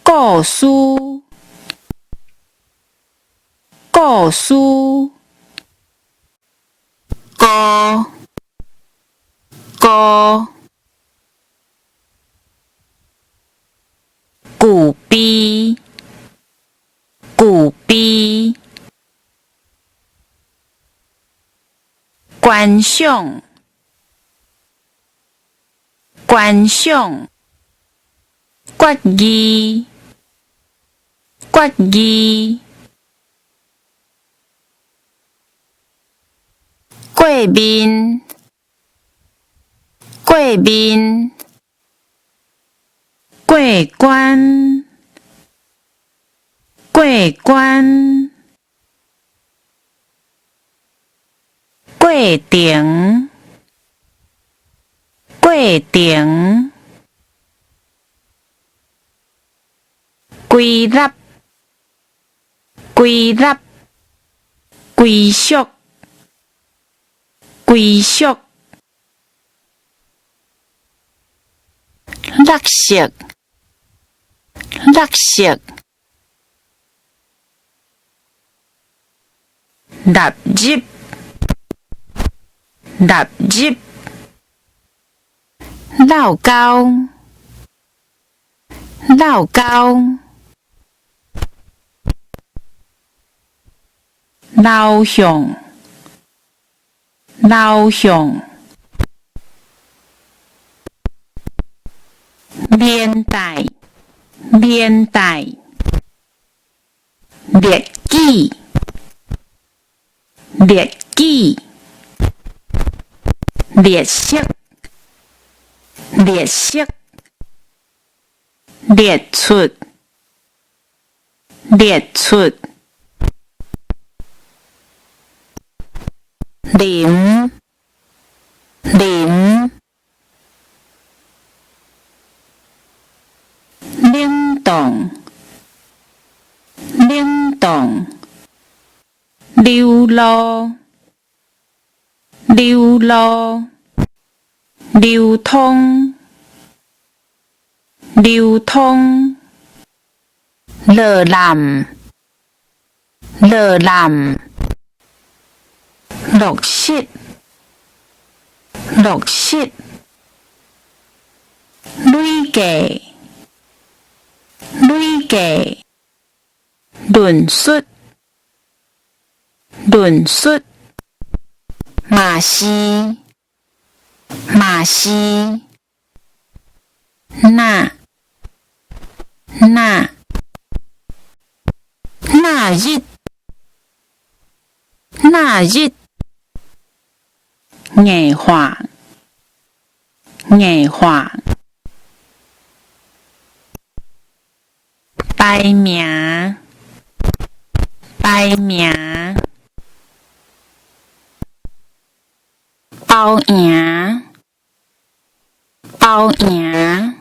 故事，故事，歌，歌，古币，古币，观赏，观赏，决议，决议。过面，过面，过关，过关，过程，过程，归纳，归纳，归属，归属，垃圾，垃圾，纳入，纳入，闹交，闹交，流向，流向，年代，年代，列举，列举，列式，列式，列出，列出，零，零，冷冻，冷冻，流露，流露，流通，流通，热览，热览，落实，落实，累计，累计，论述，论述，嘛是，嘛是，那，那，那日，那日，艺画，艺画，排名，排名，包赢，包赢。